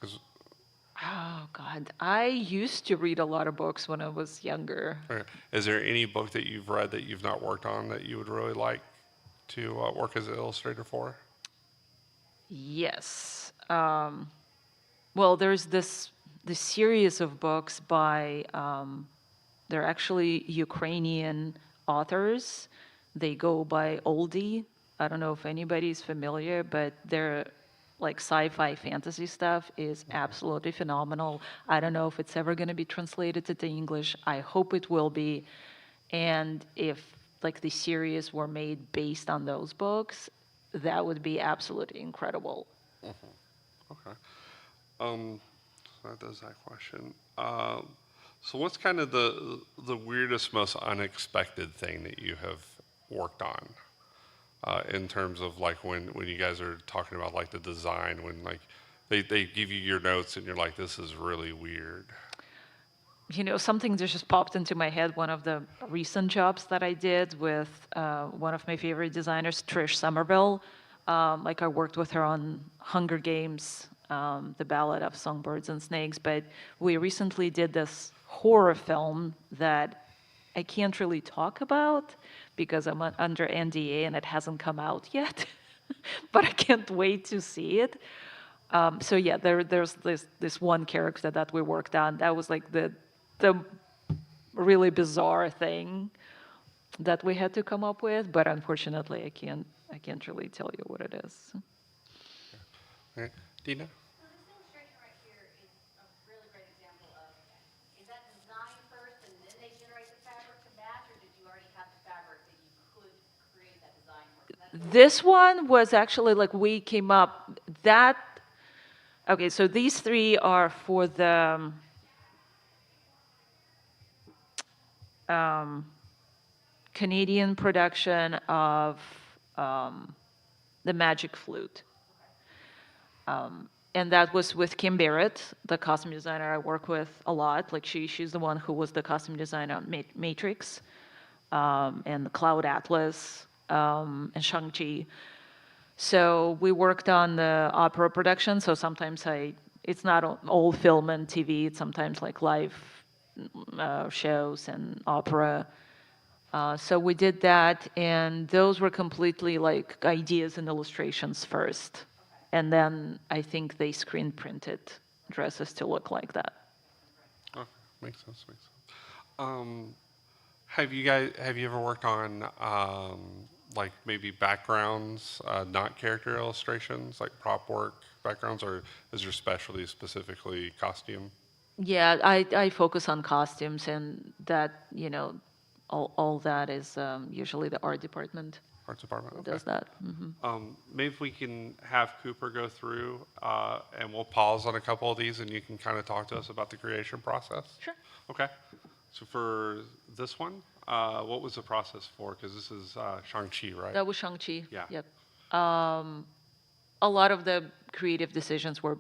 'Cause- Oh God, I used to read a lot of books when I was younger. okay. Is there any book that you've read that you've not worked on that you would really like to work as an illustrator for? Yes. Well, there's this series of books by they're actually Ukrainian authors. They go by Oldie. I don't know if anybody's familiar, but their like sci-fi fantasy stuff is absolutely phenomenal. I don't know if it's ever going to be translated to the English. I hope it will be. And if like the series were made based on those books, that would be absolutely incredible. Okay. Um, so that does that question. So what's kind of the weirdest, most unexpected thing that you have worked on in terms of like when you guys are talking about like the design, when like they give you your notes and you're like, this is really weird. You know, something that just popped into my head. One of the recent jobs that I did with one of my favorite designers, Trish Somerville. Like I worked with her on Hunger Games, The Ballad of Songbirds and Snakes. But we recently did this horror film that I can't really talk about because I'm under NDA and it hasn't come out yet. But I can't wait to see it. So yeah, there's this one character that we worked on. That was like the really bizarre thing that we had to come up with, but unfortunately, I can't really tell you what it is. Okay. Dina? So this illustration right here is a really great example of, is that design first and then they generate the fabric to match, or did you already have the fabric that you could create that design for? This one was actually like we came up that. Okay, so these three are for the Canadian production of the Magic Flute. And that was with Kim Barrett, the costume designer I work with a lot. Like she's the one who was the costume designer on Matrix, and the Cloud Atlas, and Shang-Chi. So we worked on the opera production. So sometimes it's not all film and TV. It's sometimes like live shows and opera. So we did that, and those were completely like ideas and illustrations first. And then I think they screen printed dresses to look like that. Okay, makes sense. Makes sense. Um, have you ever worked on like maybe backgrounds, not character illustrations, like prop work backgrounds, or is your specialty specifically costume? Yeah, I focus on costumes, and that, all that is usually the art department Arts department. who Okay. does that. Maybe we can have Cooper go through, and we'll pause on a couple of these, and you can kind of talk to us about the creation process. Sure. Okay. So for this one, what was the process for? Because this is Shang-Chi, right? That was Shang-Chi. Yeah. Yep. A lot of the creative decisions were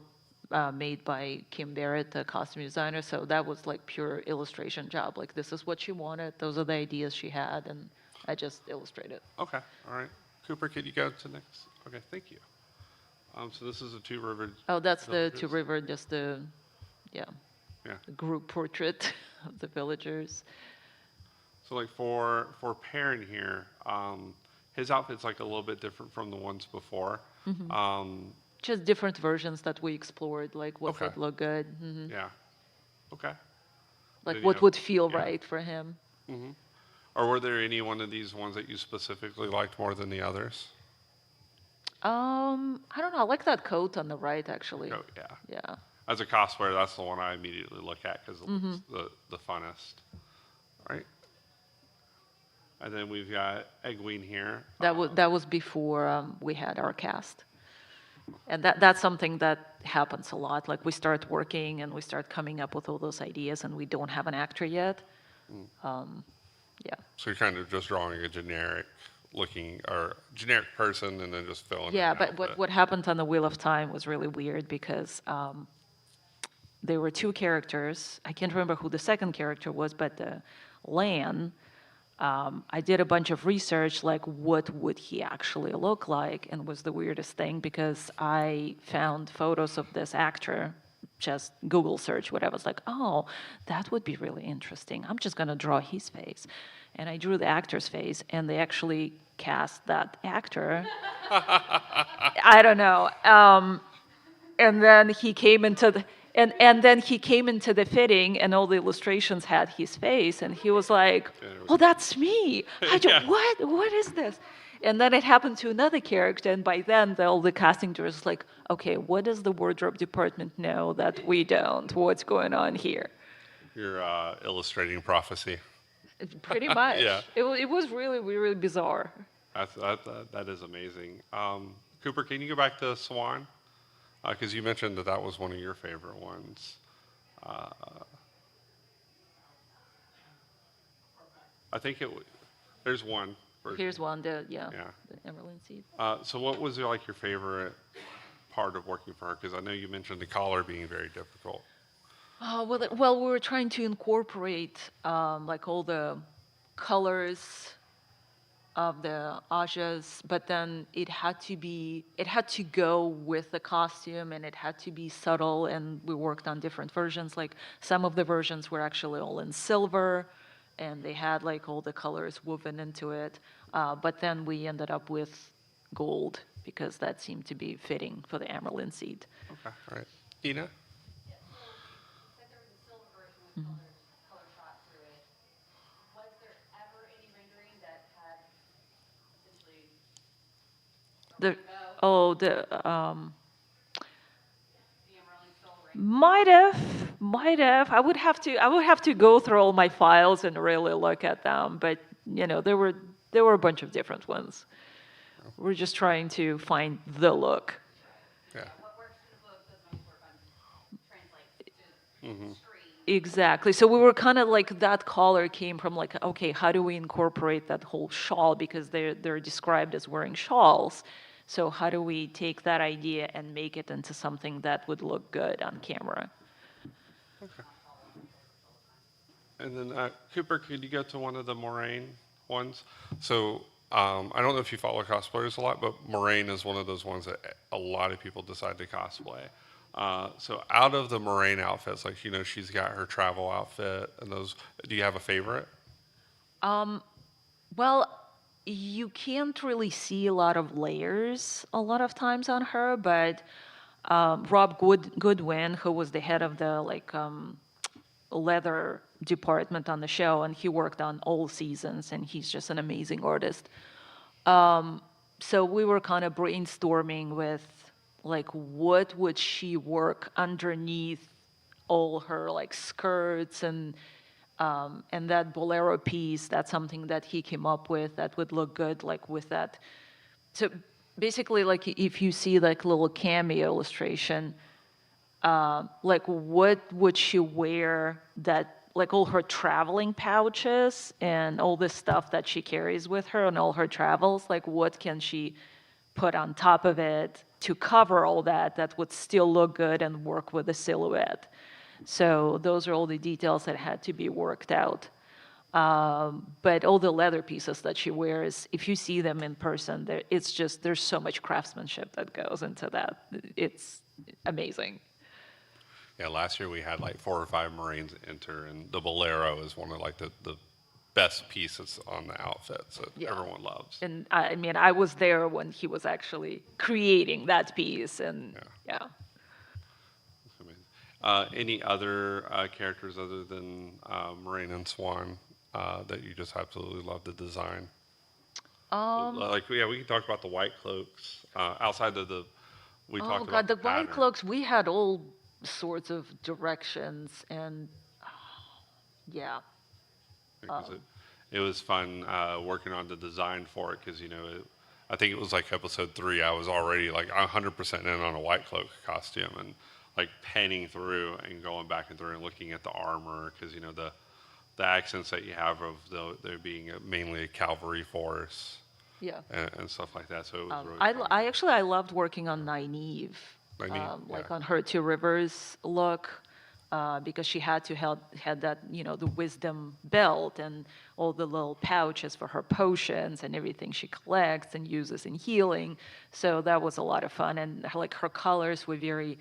made by Kim Barrett, the costume designer. So that was like pure illustration job. Like this is what she wanted. Those are the ideas she had, and I just illustrated. Okay. All right. Cooper, could you go to next? Okay. Thank you. So this is a Two River. Oh, that's the Two Villagers. River, just yeah, Yeah. the group portrait of the villagers. So like for Perrin here, his outfit's like a little bit different from the ones before. Um, Just different versions that we explored, like what Okay. would look good, yeah. Okay. like Did what you- would feel yeah. right for him. Or were there any one of these ones that you specifically liked more than the others? I don't know. I like that coat on the right, actually. Oh, yeah. Yeah. As a cosplayer, that's the one I immediately look at because it's the funnest. All right. And then we've got Egwene here. That was before we had our cast. And that's something that happens a lot. Like we start working and we start coming up with all those ideas and we don't have an actor yet. Yeah. So you're kind of just drawing a generic looking or generic person and then just filling. Yeah, in but an what, outfit. what happened on the Wheel of Time was really weird because there were two characters. I can't remember who the second character was, but Lan, I did a bunch of research, like what would he actually look like, and was the weirdest thing because I found photos of this actor, just Google search, whatever. It's like, oh, that would be really interesting. I'm just gonna draw his face, and I drew the actor's face, and they actually cast that actor. I don't know. And then he came into the and then he came into the fitting and all the illustrations had his face and he was like, oh, that's me. Yeah. What is this? And then it happened to another character, and by then all the casting directors like, okay, what does the wardrobe department know that we don't? What's going on here? You're illustrating prophecy. Pretty much. Yeah. It was really, really bizarre. That is amazing. Cooper, can you go back to Swan? Because you mentioned that was one of your favorite ones. I think there's one. Version. Here's one, the Yeah. Emerald Seed. So what was like your favorite part of working for her? Because I know you mentioned the collar being very difficult. Well, we were trying to incorporate like all the colors of the ajas, but then it had to go with the costume, and it had to be subtle. And we worked on different versions. Like some of the versions were actually all in silver, and they had like all the colors woven into it. But then we ended up with gold because that seemed to be fitting for the Emerald Seed. Okay, all right. Ina? Yeah, so you said there was a silver version with color shot through it. Was there ever any rendering that had essentially The the Emerald Soul ring? might have. I would have to go through all my files and really look at them. But there were a bunch of different ones. We're just trying to find the look. Yeah. What works in a book doesn't always work on translate to screen. Exactly. So we were kind of like that collar came from like, okay, how do we incorporate that whole shawl, because they're described as wearing shawls. So how do we take that idea and make it into something that would look good on camera? And then Cooper, could you go to one of the Moraine ones? So I don't know if you follow cosplayers a lot, but Moraine is one of those ones that a lot of people decide to cosplay. So out of the Moraine outfits, like she's got her travel outfit and those. Do you have a favorite? Well, you can't really see a lot of layers a lot of times on her, but Rob Goodwin, who was the head of the leather department on the show, and he worked on all seasons, and he's just an amazing artist. So we were kind of brainstorming with like what would she work underneath all her like skirts and that bolero piece. That's something that he came up with that would look good like with that. So basically, like if you see like little cameo illustration, like what would she wear that like all her traveling pouches and all this stuff that she carries with her on all her travels, like what can she put on top of it to cover all that would still look good and work with the silhouette. So those are all the details that had to be worked out. But all the leather pieces that she wears, if you see them in person, it's just, there's so much craftsmanship that goes into that. It's amazing. Yeah, last year we had like 4 or 5 Marines enter, and the Bolero is one of like the best pieces on the outfits that Yeah. everyone loves. And I mean, I was there when he was actually creating that piece, and yeah. Amazing. Any other characters other than Moraine and Swan that you just absolutely love the design? Like, yeah, we can talk about the white cloaks outside of the. We Oh talked about God, the the white pattern. cloaks, we had all sorts of directions, and yeah. Because it was fun working on the design for it because I think it was like episode 3. I was already like 100% in on a white cloak costume and like panning through and going back and through and looking at the armor because the accents that you have of there being mainly a cavalry force Yeah. and stuff like that. So it was really I, fun. I actually I loved working on Nynaeve, Nynaeve, like yeah. on her Two Rivers look, because she had that the wisdom belt and all the little pouches for her potions and everything she collects and uses in healing. So that was a lot of fun, and like her colors were very,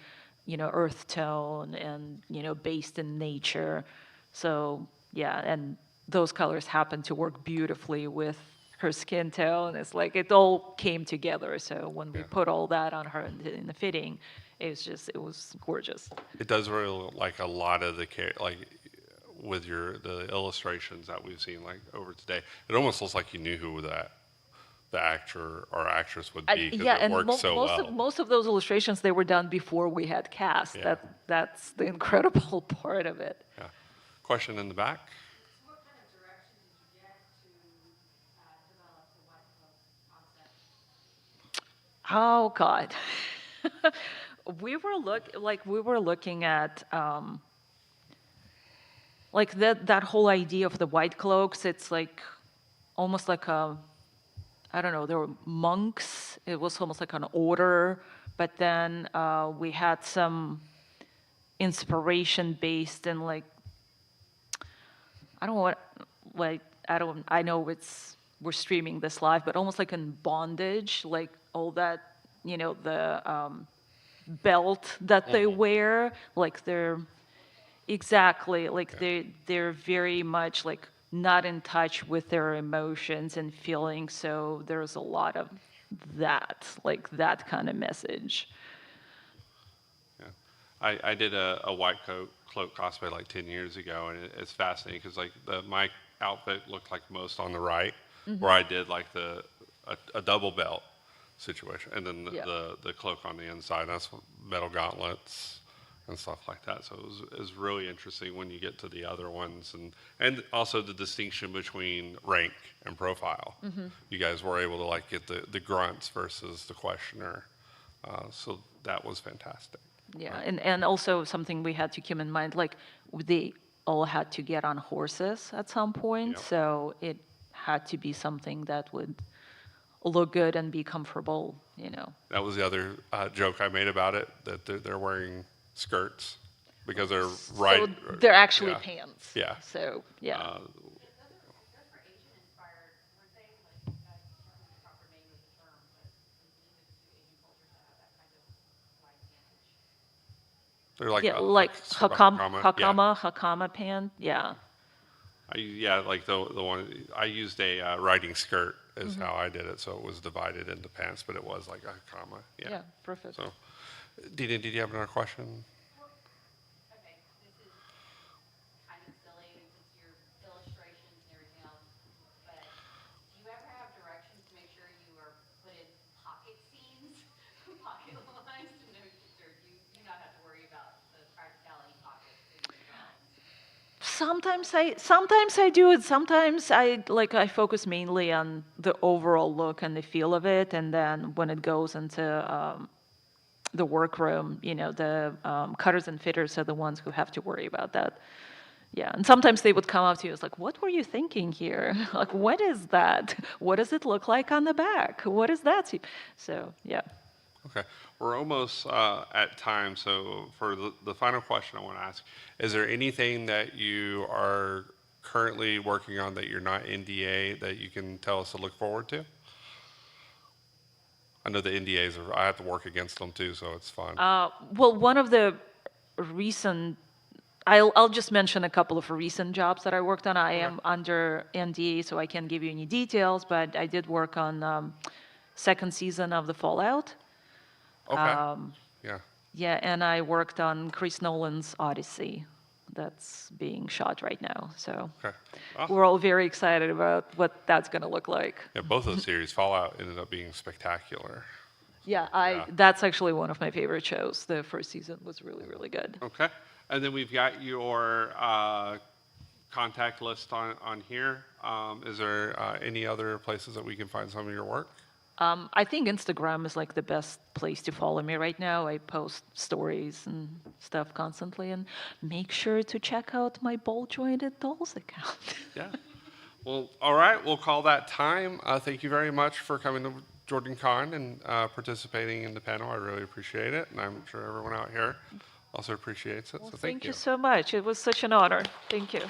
earth tone and based in nature. So yeah, and those colors happen to work beautifully with her skin tone. It's like it all came together. So when we Yeah. put all that on her in the fitting, it was gorgeous. It does really look like a lot of the like with the illustrations that we've seen like over today. It almost looks like you knew who the actor or actress would be because Yeah, it and works so well. most of those illustrations they were done before we had cast. Yeah. That's the incredible part of it. Yeah. Question in the back. So what kind of direction did you get to develop the white cloak concept? Oh God. We were looking at like that whole idea of the white cloaks. It's like almost like a, I don't know, there were monks. It was almost like an order, but then we had some inspiration based in like, I don't know what, like, I know we're streaming this live, but almost like in bondage, like all that, the belt that they wear, like they're exactly like they're very much like not in touch with their emotions and feelings. So there's a lot of that, like that kind of message. Yeah. I did a white cloak cosplay like 10 years ago, and it's fascinating because like my outfit looked like most on the right, where I did like a double belt situation, and then Yeah. the cloak on the inside. That's metal gauntlets and stuff like that. So it was really interesting when you get to the other ones, and also the distinction between rank and profile. You guys were able to like get the grunts versus the questioner, so that was fantastic. Yeah, and also something we had to keep in mind, like they all had to get on horses at some point, Yep. so it had to be something that would look good and be comfortable. That was the other joke I made about it, that they're wearing skirts because they're right. So they're actually yeah. pants. Yeah. So yeah. Those were Asian inspired, weren't they? Like, I can't remember the proper name of the term, but it's unique to Asian cultures to have that kind of wide vantage. They're like Yeah, like sort of hakama. Yeah. hakama pant. Yeah. Yeah, like the one I used a riding skirt is how I did it, so it was divided into pants, but it was like a hakama. Yeah. Yeah, perfect. So, Dina, did you have another question? Okay, this is kind of silly with your illustrations and everything else, but do you ever have directions to make sure you are put in pocket scenes, pocket lines, or do you not have to worry about the practicality pockets in your drawings? Sometimes I do it. Sometimes I focus mainly on the overall look and the feel of it, and then when it goes into the workroom, the cutters and fitters are the ones who have to worry about that. Yeah, and sometimes they would come up to you, it's like, what were you thinking here? Like, what is that? What does it look like on the back? What is that? So, yeah. Okay, we're almost at time. So for the final question I want to ask, is there anything that you are currently working on that you're not NDA that you can tell us to look forward to? I know the NDAs are, I have to work against them too, so it's fun. Well, one of the recent, I'll just mention a couple of recent jobs that I worked on. I am under NDA, so I can't give you any details, but I did work on second season of the Fallout. Okay. Yeah. Yeah, and I worked on Chris Nolan's Odyssey that's being shot right now. So Okay. Awesome. we're all very excited about what that's going to look like. Yeah, both of those series, Fallout ended up being spectacular. Yeah, Yeah. that's actually one of my favorite shows. The first season was really, really good. Okay. And then we've got your contact list on here. Is there any other places that we can find some of your work? I think Instagram is like the best place to follow me right now. I post stories and stuff constantly, and make sure to check out my ball jointed dolls account. Yeah. Well, all right. We'll call that time. Thank you very much for coming to Jordan Con and participating in the panel. I really appreciate it, and I'm sure everyone out here also appreciates it. Well, So thank you so much. It was such an honor. Thank you.